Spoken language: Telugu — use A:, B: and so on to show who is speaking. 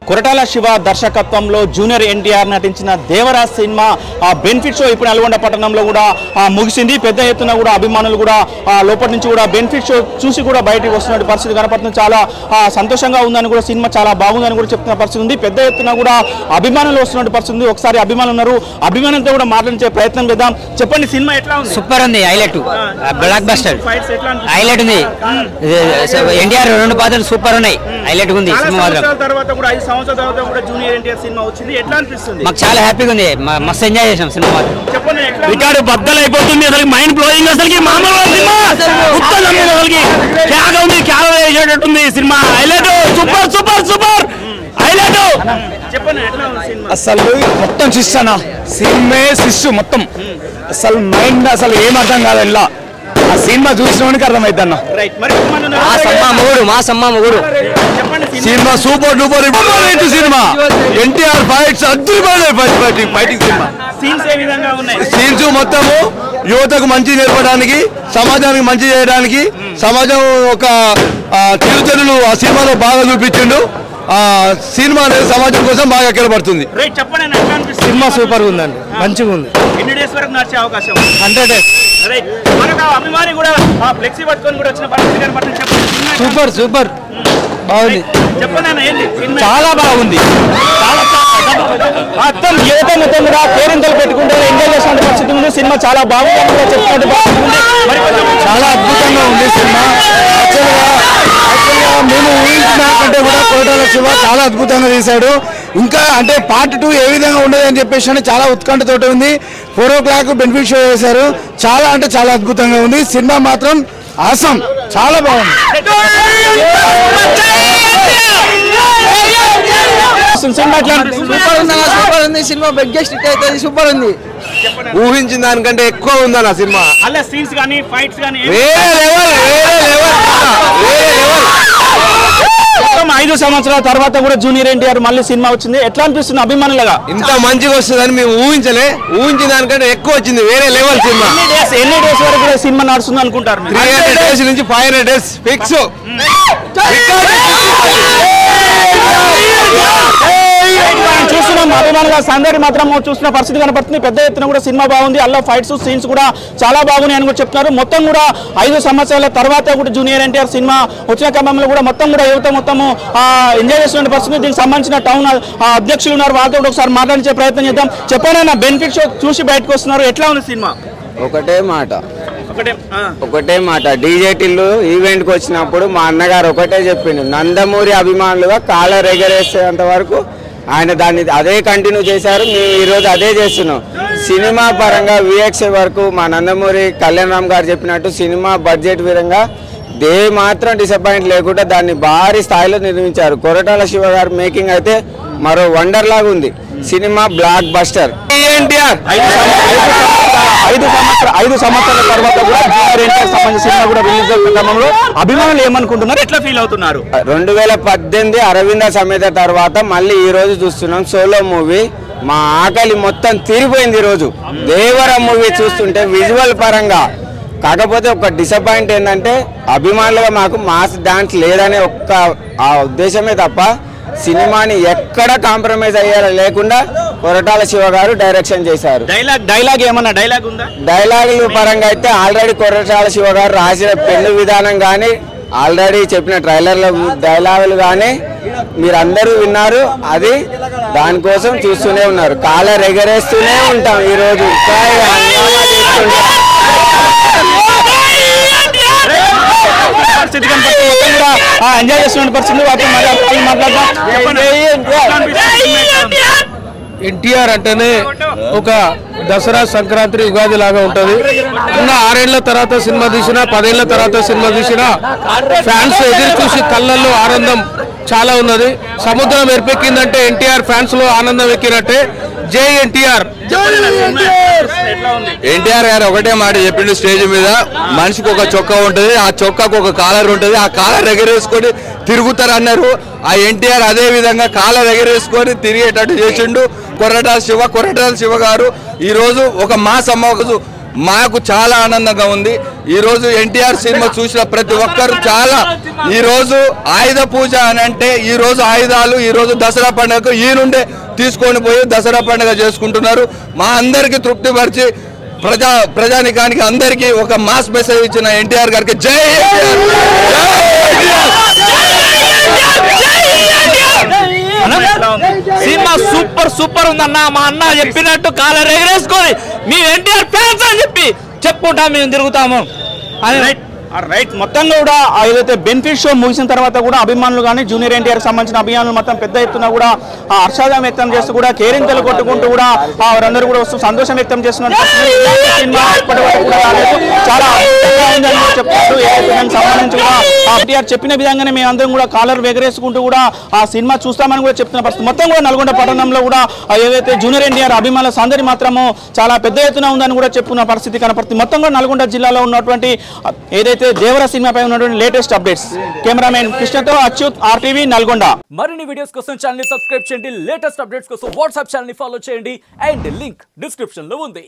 A: కొరటాల శివ దర్శకత్వంలో జూనియర్ ఎన్టీఆర్ నటించిన దేవరాజ్ సినిమా బెనిఫిట్ షో ఇప్పుడు నల్గొండ పట్టణంలో కూడా ముగిసింది. పెద్ద ఎత్తున కూడా అభిమానులు కూడా లోపటి నుంచి కూడా బెనిఫిట్ షో చూసి కూడా బయటకు వస్తున్న పరిస్థితి కనపడుతుంది. చాలా సంతోషంగా ఉందని కూడా సినిమా చాలా బాగుందని కూడా చెప్తున్న పరిస్థితి ఉంది. పెద్ద ఎత్తున కూడా అభిమానులు వస్తున్న పరిస్థితి ఉంది. ఒకసారి అభిమానులు ఉన్నారు, అభిమానులతో కూడా మాట్లాడించే ప్రయత్నం చేద్దాం. చెప్పండి, సినిమా ఎట్లా ఉంది?
B: సూపర్ ఉంది, హైలైట్, బ్లాక్ బస్టర్, హైలైట్ ఉంది. ఎన్టీఆర్ రెండు పాత్రలు సూపర్ ఉన్నాయి, హైలైట్ ఉంది. సినిమా
A: తర్వాత కూడా 5 సంవత్సరాల తర్వాత కూడా జూనియర్ ఎన్టీఆర్ సినిమా వచ్చింది, ఎట్లా అనిపిస్తుంది?
B: మాకు చాలా హ్యాపీగా ఉంది, మస్తు ఎంజాయ్ చేసాం సినిమా మాత్రం.
A: చెప్పండి,
C: రికార్డు బద్దలు అయిపోతుంది, అసలు మైండ్ బ్లోయింగ్, అసలు మామూలు సినిమా చేసేటట్టుంది cinema. Highlight, super super super highlight.
A: చెప్పండి, ఎట్లా ఉంది సినిమా?
C: అసలు మొత్తం శిష్యనా సినిమా శిష్యు మొత్తం అసలు మైండ్ అసలు ఏం అర్థం కాదు. ఇలా ఆ సినిమా చూసినోనికి అర్థమైంది అన్న. Cinema super duper cinema. NTR fights అద్భుతమైన ఫైటింగ్ సినిమా. సీన్స్ మొత్తము యువతకు మంచి నేర్పడానికి, సమాజానికి మంచి చేయడానికి, సమాజం ఒక చిరుతరులు ఆ సినిమాలో బాగా చూపించిండు. సినిమా అనేది సమాజం కోసం బాగా ఎక్కడబడుతుంది.
D: సినిమా సూపర్ ఉందండి, మంచిగా ఉంది. 100 days. సూపర్ సూపర్ బాగుంది,
A: చాలా బాగుంది. మొత్తం యువత మొత్తం కూడా పేరెంతలు పెట్టుకుంటే ఎంజాయ్ చేసిన పరిస్థితి ఉంది. సినిమా చాలా బాగుంది,
D: చాలా అద్భుతంగా ఉంది సినిమా. మేము ఊహించిన కంటే కూడా కొరటాల శివ చాలా అద్భుతంగా తీశాడు. ఇంకా అంటే పార్ట్ 2 ఏ విధంగా ఉండదు అని చెప్పేసి చాలా ఉత్కంఠతోటి ఉంది. 4 o'clock బెనిఫిట్ షో చేశారు. చాలా అంటే చాలా అద్భుతంగా ఉంది. సినిమా మాత్రం ఆసమ్, చాలా బాగుంది.
B: సూపర్ ఉంది సినిమా, బిగ్గెస్ట్ హిట్ అవుతుంది, సూపర్ ఉంది.
D: ఊహించిన దానికంటే ఎక్కువ ఉందన్న సినిమా.
A: 5 సంవత్సరాల తర్వాత కూడా జూనియర్ ఎన్టీఆర్ మళ్ళీ సినిమా వచ్చింది, ఎట్లా అనిపిస్తుంది అభిమానులుగా?
D: ఇంత మంచిగా వస్తుందని మేము ఊహించిన దానికంటే ఎక్కువ వచ్చింది, వేరే లెవెల్ సినిమా.
A: ఎన్ని డేస్ వరకు కూడా సినిమా నడుస్తుంది అనుకుంటారు?
D: 300 days నుంచి 500 days ఫిక్స్.
A: చూస్తున్నాం అభిమానుల సందడి మాత్రం చూస్తున్న పరిస్థితి కనపడుతుంది. పెద్ద ఎత్తున కూడా సినిమా బాగుంది, అల్ల ఫైట్స్ సీన్స్ కూడా చాలా బాగున్నాయి అని కూడా చెప్తున్నారు. మొత్తం కూడా 5 సంవత్సరాల తర్వాత కూడా జూనియర్ ఎన్టీఆర్ సినిమా వచ్చిన క్రమంలో కూడా మొత్తం కూడా యువత మొత్తము ఎంజాయ్ చేస్తున్న పరిస్థితి. దీనికి సంబంధించిన టౌన్ అధ్యక్షులు ఉన్నారు, వాళ్ళతో కూడా ఒకసారి మాట్లాడించే ప్రయత్నం చేద్దాం. చెప్పండి, బెనిఫిట్ షో చూసి బయటకు వస్తున్నారు, ఎట్లా ఉంది సినిమా?
E: ఒకటే మాట డీజేటీలు ఈవెంట్కి వచ్చినప్పుడు మా అన్నగారు ఒకటే చెప్పిండు, నందమూరి అభిమానులుగా కాలర్ ఎగరేసేంత వరకు ఆయన దాన్ని అదే కంటిన్యూ చేశారు. మేము ఈరోజు అదే చేస్తున్నాం. సినిమా పరంగా విఎక్స్ వరకు మా నందమూరి కళ్యాణ్ రామ్ గారు చెప్పినట్టు సినిమా బడ్జెట్ విధంగా మాత్రం డిసప్పాయింట్ లేకుండా దాన్ని భారీ స్థాయిలో నిర్మించారు. కొరటాల శివ గారు మేకింగ్ అయితే మరో వండర్ లాగా ఉంది. Cinema block buster.
A: 5 సంవత్సరాల తర్వాత కూడా జూనియర్ ఎన్టీఆర్ సంబంధించిన సినిమా కూడా రిలీజ్ అవుతున్న క్రమంలో అభిమానులు ఏమనుకుంటున్నారు, ఎట్లా ఫీల్ అవుతున్నారు?
E: 2018 అరవింద సమేత తర్వాత మళ్ళీ ఈ రోజు చూస్తున్నాం సోలో మూవీ. మా ఆకలి మొత్తం తీరిపోయింది. ఈరోజు దేవర మూవీ చూస్తుంటే విజువల్ పరంగా, కాకపోతే ఒక డిసప్పాయింట్ ఏంటంటే అభిమానులుగా మాకు మాస్ డాన్స్ లేదనే ఒక్క ఆ ఉద్దేశమే తప్ప సినిమాని ఎక్కడ కాంప్రమైజ్ అయ్యేలా లేకుండా కొరటాల శివ గారు డైరెక్షన్ చేశారు.
A: డైలాగ్ ఏమన్నా డైలాగ్ ఉందా?
E: డైలాగుల పరంగా అయితే ఆల్రెడీ కొరటాల శివ గారు రాసిన పెన్ను విధానం కానీ, ఆల్రెడీ చెప్పిన ట్రైలర్ల డైలాగులు కానీ మీరందరూ విన్నారు. అది దానికోసం చూస్తూనే ఉన్నారు, కాలర్ ఎగరేస్తూనే ఉంటాం. ఈరోజు
A: ఎంజాయ్ చేస్తున్న పరిస్థితులు
D: ఎన్టీఆర్ అంటేనే ఒక దసరా, సంక్రాంతి, ఉగాది లాగా ఉంటుంది. ఉన్న 6 ఏళ్ల తర్వాత సినిమా తీసినా, 10 ఏళ్ల తర్వాత సినిమా తీసినా ఫ్యాన్స్ ఎదురు చూసి కళ్ళల్లో ఆనందం చాలా ఉన్నది. సముద్రం ఎరిపెక్కిందంటే ఎన్టీఆర్ ఫ్యాన్స్ లో ఆనందం ఎక్కినట్టే. జై ఎన్టీఆర్.
F: ఎన్టీఆర్ గారు ఒకటే మాట చెప్పిండు స్టేజ్ మీద, మనిషికి ఒక చొక్కా ఉంటుంది, ఆ చొక్కాకు ఒక కాలర్ ఉంటుంది, ఆ కాలర్ ఎగరేసుకొని తిరుగుతారు అన్నారు. ఆ ఎన్టీఆర్ అదే విధంగా కాలర్ ఎగరేసుకొని తిరిగేటట్టు చేసిండు కొరటాల శివ గారు. ఈ రోజు ఒక మాస్ మాకు చాలా ఆనందంగా ఉంది. ఈరోజు ఎన్టీఆర్ సినిమా చూసిన ప్రతి ఒక్కరు చాలా ఈరోజు ఆయుధ పూజ అని అంటే ఈరోజు ఆయుధాలు ఈరోజు దసరా పండుగకు ఈ నుండే తీసుకొని పోయి దసరా పండుగ చేసుకుంటున్నారు. మా అందరికీ తృప్తిపరిచి ప్రజానికానికి అందరికీ ఒక మాస్ మెసేజ్ ఇచ్చిన ఎన్టీఆర్ గారికి జై
G: సినిమా సూపర్ ఉందన్న. మా అన్న చెప్పినట్టు కాలర్ ఎగరేసుకొని మీ ఎన్టీఆర్ ఫ్యాన్స్ అని చెప్పి చెప్పుకుంటాం, మేము తిరుగుతాము.
A: రైట్. మొత్తంగా కూడా ఏదైతే బెనిఫిట్ షో ముగిసిన తర్వాత కూడా అభిమానులు కానీ జూనియర్ ఎన్టీఆర్ సంబంధించిన అభిమానులు మొత్తం పెద్ద ఎత్తున కూడా హర్షాదం వ్యక్తం చేస్తూ కూడా కేరింతలు కొట్టుకుంటూ కూడా వారందరూ కూడా వస్తూ సంతోషం వ్యక్తం చేస్తున్నారు. చాలా ఉందని చెప్తారు. దానికి సంబంధించి కూడా ఎన్టీఆర్ చెప్పిన విధంగానే మేము అందరం కూడా కాలర్ ఎగరేసుకుంటూ కూడా ఆ సినిమా చూస్తామని కూడా చెప్తున్న పరిస్థితి. మొత్తం కూడా నల్గొండ పట్టణంలో కూడా ఏదైతే జూనియర్ ఎన్టీఆర్ అభిమానుల సందడి మాత్రము చాలా పెద్ద ఎత్తున ఉందని కూడా చెప్పుకున్న పరిస్థితి కనపడుతుంది. మొత్తం కూడా నల్గొండ జిల్లాలో ఉన్నటువంటి ఏదైతే దేవర సినిమాపై ఉన్నటువంటి లేటెస్ట్ అప్డేట్స్ కెమెరామెన్ కృష్ణతో అచ్యుత్, RTV నల్గొండ.
H: మరిన్ని వీడియోస్ కోసం ఛానల్ ని సబ్స్క్రైబ్ చేయండి. లేటెస్ట్ అప్డేట్స్ కోసం వాట్సాప్ ఛానల్ ని ఫాలో చేయండి. అండ్ లింక్ డిస్క్రిప్షన్ లో ఉంది.